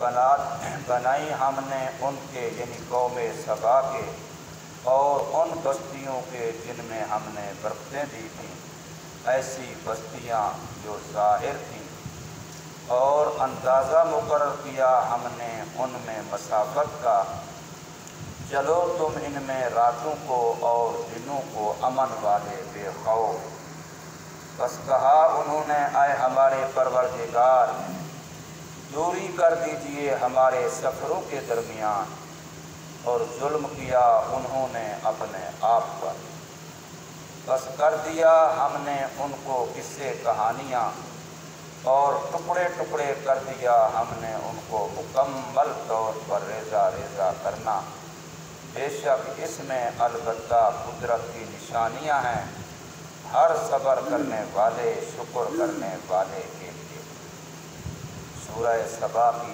بنائی ہم نے ان کے یعنی قوم سبا کے اور ان بستیوں کے جن میں ہم نے برکتیں دی تھیں، ایسی بستیاں جو ظاہر تھیں، اور اندازہ مقرر کیا ہم نے ان میں مسافت کا، چلو تم ان میں راتوں کو اور دنوں کو امن والے بے خوف۔ بس کہا انہوں نے اے ہمارے پروردگار، دوری کر دیجئے ہمارے سفروں کے درمیان، اور ظلم کیا انہوں نے اپنے آپ پر، بس کر دیا ہم نے ان کو قصے کہانیاں، اور ٹکڑے ٹکڑے کر دیا ہم نے ان کو مکمل طور پر ریزہ ریزہ کرنا۔ بے شک اس میں البتہ قدرت کی نشانیاں ہیں ہر صبر کرنے والے، شکر کرنے والے کے لیے۔ سورہ سبا کی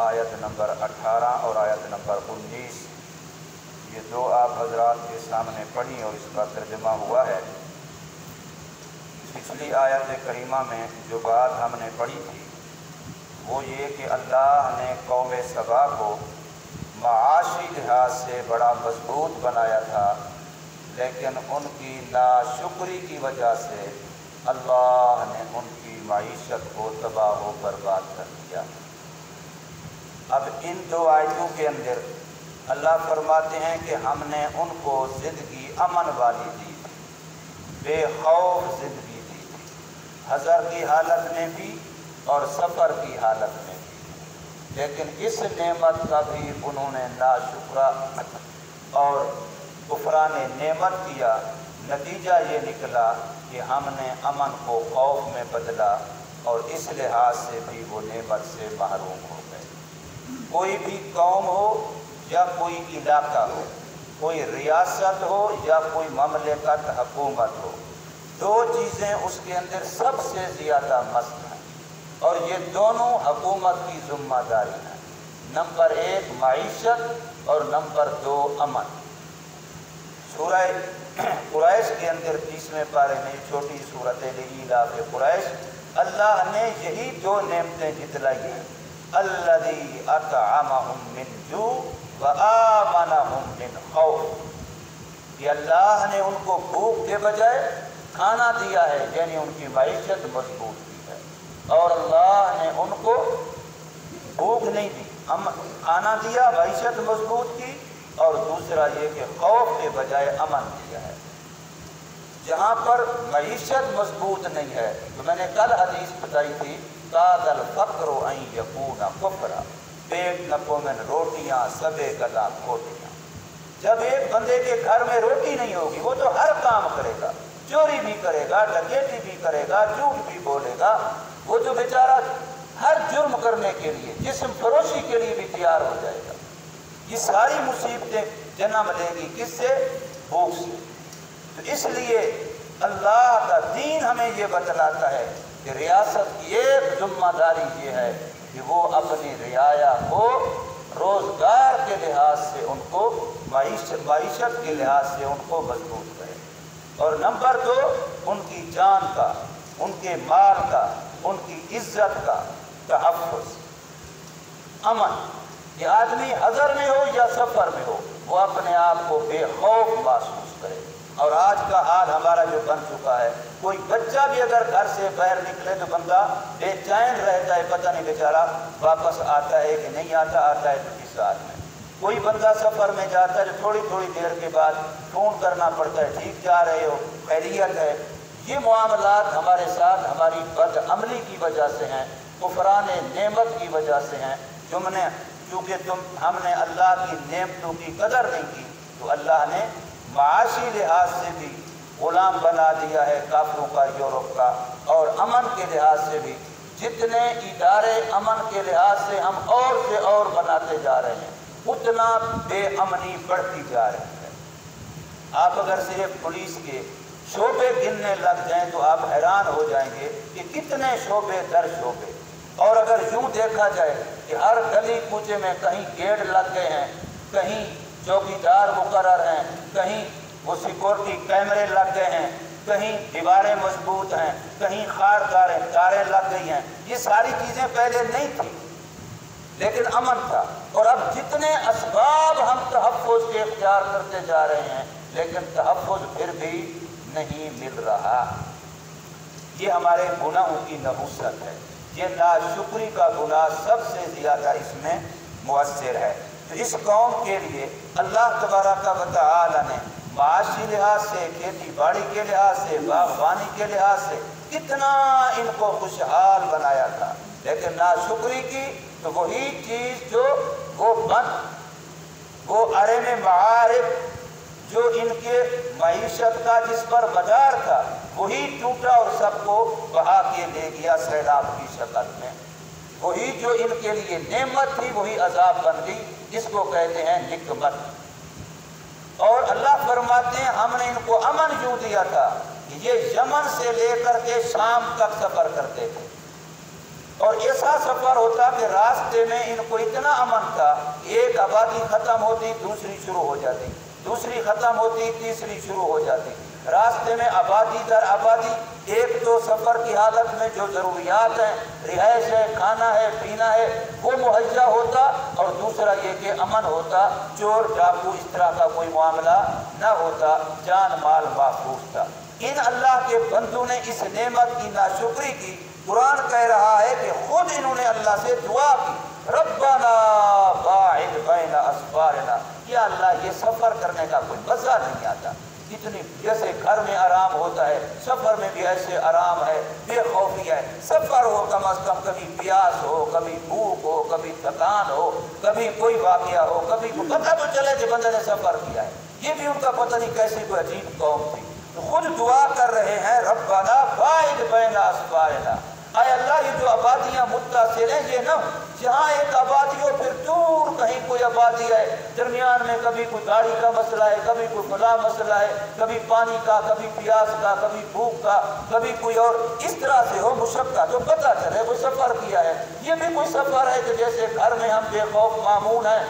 آیت نمبر 18 اور آیت نمبر 19 یہ دو آپ حضرات کے سامنے پڑھی اور اس کا ترجمہ ہوا ہے۔ پچھلی آیت کریمہ میں جو بات ہم نے پڑھی تھی وہ یہ کہ اللہ نے قوم سبا کو معاشی لحاظ سے بڑا مضبوط بنایا تھا، لیکن ان کی ناشکری کی وجہ سے اللہ نے ان کی معیشت کو تباہ و برباد کر دیا۔ اب ان دو آیتوں کے اندر اللہ فرماتے ہیں کہ ہم نے ان کو زندگی امن والی دی تھی، بے خوف زندگی دی تھی، حضر کی حالت میں بھی اور سفر کی حالت میں بھی، لیکن اس نعمت کا بھی انہوں نے ناشکرا اور کفران نعمت کیا۔ نتیجہ یہ نکلا کہ ہم نے امن کو خوف میں بدلا، اور اس لحاظ سے بھی وہ نعمت سے محروم ہو گئے۔ کوئی بھی قوم ہو یا کوئی علاقہ ہو، کوئی ریاست ہو یا کوئی مملکت حکومت ہو، دو چیزیں اس کے اندر سب سے زیادہ مست ہیں، اور یہ دونوں حکومت کی ذمہ داری ہیں۔ نمبر 1 معیشت اور نمبر 2 امن۔ سورہ قریش کے اندر 30ویں پارے میں چھوٹی صورت لإیلاف قریش، اللہ نے یہی دو نعمتیں جتلائی ہیں، الذی اطعمہم من جوع وآمنہم من خوف، کہ اللہ نے ان کو بھوک کے بجائے کھانا دیا ہے، یعنی ان کی معیشت مضبوط کی ہے، اور اللہ نے ان کو بھوک نہیں دی، کھانا دیا، معیشت مضبوط کی، اور دوسرا یہ کہ خوف کے بجائے امن دیا ہے۔ جہاں پر معیشت مضبوط نہیں ہے، تو میں نے کل حدیث بتائی تھی، کاد الفقر ان یکون کفرا، پیٹ نپو من روٹیاں سبے گلا کھوٹیاں۔ جب ایک بندے کے گھر میں روٹی نہیں ہوگی، وہ تو ہر کام کرے گا، چوری بھی کرے گا، ڈکیتی بھی کرے گا، جھوٹ بھی بولے گا، وہ تو بیچارہ ہر جرم کرنے کے لیے، جسم فروشی کے لیے بھی تیار ہو جائے گا۔ یہ ساری مصیبتیں جنم لے گی کس سے؟ بھوک سے۔ تو اس لیے اللہ کا دین ہمیں یہ بتلاتا ہے کہ ریاست کی ایک ذمہ داری یہ ہے کہ وہ اپنی رعایا کو روزگار کے لحاظ سے ان کو معیشت کے لحاظ سے ان کو مضبوط کرے، اور نمبر 2 ان کی جان کا، ان کے مال کا، ان کی عزت کا تحفظ، امن، کہ آدمی حضر میں ہو یا سفر میں ہو وہ اپنے آپ کو بے خوف محسوس کرے۔ اور آج کا حال ہمارا جو بن چکا ہے، کوئی بچہ بھی اگر گھر سے باہر نکلے تو بندہ بے چین رہتا ہے، پتہ نہیں بیچارہ واپس آتا ہے کہ نہیں آتا ہے تو کس حال میں۔ کوئی بندہ سفر میں جاتا ہے تو تھوڑی تھوڑی دیر کے بعد فون کرنا پڑتا ہے، ٹھیک جا رہے ہو، خیریت ہے۔ یہ معاملات ہمارے ساتھ ہماری بد عملی کی وجہ سے ہیں، کفران نعمت کی وجہ سے ہیں۔ چونکہ ہم نے اللہ کی نعمتوں کی قدر نہیں کی، تو اللہ نے معاشی لحاظ سے بھی غلام بنا دیا ہے کافروں کا، یورپ کا، اور امن کے لحاظ سے بھی جتنے ادارے امن کے لحاظ سے ہم اور سے اور بناتے جا رہے ہیں، اتنا بے امنی بڑھتی جا رہی ہے۔ آپ اگر صرف پولیس کے شعبے گننے لگ جائیں تو آپ حیران ہو جائیں گے کہ کتنے شعبے در شعبے، اور اگر یوں دیکھا جائے کہ ہر گلی کوچے میں کہیں گیٹ لگ گئے ہیں، کہیں چوکیدار مقرر ہیں، کہیں وہ سیکورٹی کیمرے لگ گئے ہیں، کہیں دیواریں مضبوط ہیں، کہیں تاریں لگ گئی ہیں، یہ ساری چیزیں پہلے نہیں تھیں۔ لیکن امن تھا. اور اب جتنے اسباب ہم تحفظ کے اختیار کرتے جا رہے ہیں لیکن تحفظ پھر بھی نہیں مل رہا. یہ ہمارے گناہوں کی نحوست ہے. یہ ناشکری کا گناہ سب سے زیادہ اس میں مؤثر ہے. تو اس قوم کے لیے اللہ تبارک و تعالی نے معاشی لحاظ سے، کھیتی باڑی کے لحاظ سے، باغبانی کے لحاظ سے کتنا ان کو خوشحال بنایا تھا، لیکن ناشکری کی تو وہی چیز جو وہ بند، وہ عرم معارف جو ان کے معیشت کا جس پر مدار تھا وہی ٹوٹا اور سب کو بہا کے لے گیا سیلاب کی شکل میں. وہی جو ان کے لیے نعمت تھی وہی عذاب بن گئی. اس کو کہتے ہیں نقمت. اور اللہ فرماتے ہیں ہم نے ان کو امن یوں دیا تھا کہ یہ یمن سے لے کر کے شام تک سفر کرتے تھے، اور ایسا سفر ہوتا کہ راستے میں ان کو اتنا امن تھا، ایک آبادی ختم ہوتی دوسری شروع ہو جاتی، دوسری ختم ہوتی تیسری شروع ہو جاتی. راستے میں آبادی در آبادی، ایک تو سفر کی حالت میں جو ضروریات ہیں، رہائش ہے، کھانا ہے، پینا ہے، وہ مہیا ہوتا، اور دوسرا یہ کہ امن ہوتا، چور ڈاکو اس طرح کا کوئی معاملہ نہ ہوتا، جان مال محفوظ تھا. ان اللہ کے بندوں نے اس نعمت کی ناشکری کی. قرآن کہہ رہا ہے کہ خود انہوں نے اللہ سے دعا کی، ربنا باعد بین اسفارنا، یا اللہ یہ سفر کرنے کا کوئی مزہ نہیں آتا. اتنی جیسے گھر میں آرام ہوتا ہے سفر میں بھی ایسے آرام ہے، بے خوفی ہے. سفر ہو کم از کم کبھی پیاس ہو، کبھی بھوک ہو، کبھی تھکان ہو، کبھی کوئی واقعہ ہو، کبھی پتہ تو چلے کہ بندے نے سفر کیا ہے. یہ بھی ان کا پتہ نہیں کیسی کوئی عجیب قوم تھی. تو خود دعا کر رہے ہیں ربنا باعد بین اسفارنا، اے اللہ یہ جو آبادیاں متصل ہیں یہ نہ جہاں ایک آبادی ہو پھر دور کہیں کوئی آبادی ہے، درمیان میں کبھی کوئی گاڑی کا مسئلہ ہے، کبھی کوئی فلاں مسئلہ ہے، کبھی پانی کا، کبھی پیاس کا، کبھی بھوک کا، کبھی کوئی اور اس طرح سے ہو مشقت، تو پتہ چلے وہ سفر کیا ہے. یہ بھی کوئی سفر ہے کہ جیسے گھر میں ہم بے خوف مامون ہیں،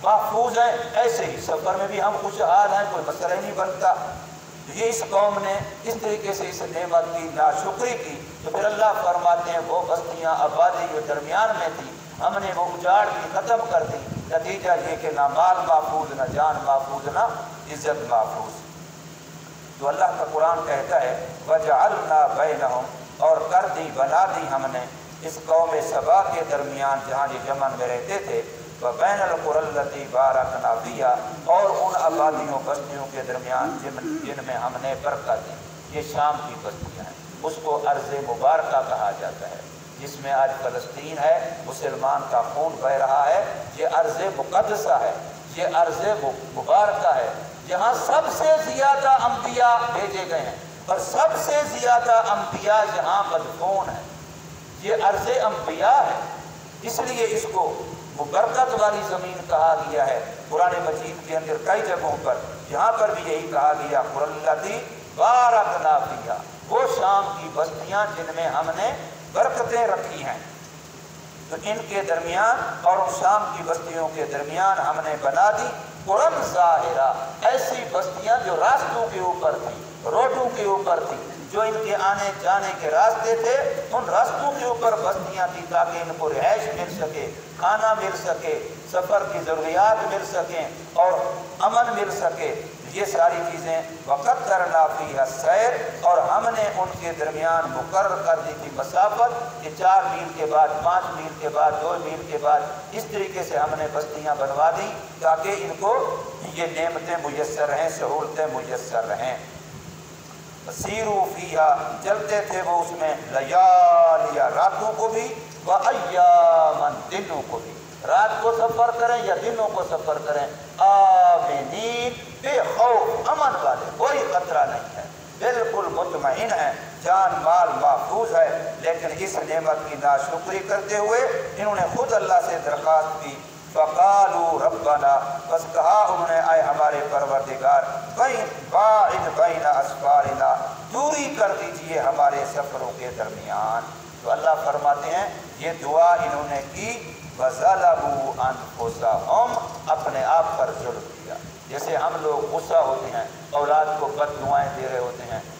محفوظ ہیں، ایسے ہی سفر میں بھی ہم خوشحال ہیں، کوئی مسئلہ ہی نہیں بنتا. یہ اس قوم نے اس طریقے سے اس نعمت کی ناشکری کی. تو پھر اللہ فرماتے ہیں وہ بستیاں آبادی جو درمیان میں تھی ہم نے وہ اجاڑ کی ختم کر دی. نتیجہ یہ کہ نہ مال محفوظ، نہ جان محفوظ، نہ عزت محفوظ. تو اللہ کا قرآن کہتا ہے وجعلنا بینہم، اور کر دی بنا دی ہم نے اس قوم سبا کے درمیان جہاں یہ یمن میں رہتے تھے، وبین القری التی بارکنا فیہا، اور ان آبادیوں بستیوں کے درمیان جن میں ہم نے برکت دی. یہ شام کی بستیاں ہیں، اس کو ارض مبارکہ کہا جاتا ہے، جس میں آج فلسطین ہے، مسلمان کا خون بہ رہا ہے. یہ ارض مقدسہ ہے، یہ ارض مبارکہ ہے، جہاں سب سے زیادہ انبیاء بھیجے گئے ہیں، اور سب سے زیادہ انبیاء یہاں مدفون ہیں. یہ ارض انبیاء ہے، اس لیے اس کو برکت والی زمین کہا گیا ہے. قرآن مجید کے اندر کئی جگہوں پر، یہاں پر بھی یہی کہا گیا قرآن بارکنا فیہا، وہ شام کی بستیاں جن میں ہم نے برکتیں رکھی ہیں. تو ان کے درمیان اور ان شام کی بستیوں کے درمیان ہم نے بنا دی قرآن ظاہرہ، ایسی بستیاں جو راستوں کے اوپر تھی، روڈوں کے اوپر تھی، جو ان کے آنے جانے کے راستے تھے ان راستوں کے اوپر بستیاں تھیں تاکہ ان کو رہائش مل سکے، کھانا مل سکے، سفر کی ضروریات مل سکیں اور امن مل سکے. یہ ساری چیزیں وقدرنا فیہا السیر، اور ہم نے ان کے درمیان مقرر کر دی تھی مسافت کہ 4 میل کے بعد، 5 میل کے بعد، 2 میل کے بعد، اس طریقے سے ہم نے بستیاں بنوا دی تاکہ ان کو یہ نعمتیں میسر رہیں، سہولتیں میسر رہیں. سیروا فیہا، چلتے تھے وہ اس میں، لیالیا، راتوں کو بھی، وایاما، دنوں کو بھی. رات کو سفر کریں یا دنوں کو سفر کریں، آمنین، بے خوف، امن والے، کوئی خطرہ نہیں ہے، بالکل مطمئن ہے، جان مال محفوظ ہے. لیکن اس نعمت کی ناشکری کرتے ہوئے انہوں نے خود اللہ سے درخواست کی. فقالوا ربنا، بس کہا انہوں نے اے ہمارے پروردگار، باعد بین اسفارنا، دوری کر دیجئے ہمارے سفروں کے درمیان. تو اللہ فرماتے ہیں یہ دعا انہوں نے کی، وَظَلَمُوا أَنفُسَهُمْ، اپنے آپ پر ظلم کیا. جیسے ہم لوگ غصہ ہوتے ہیں، اولاد کو بد دعائیں دے رہے ہوتے ہیں،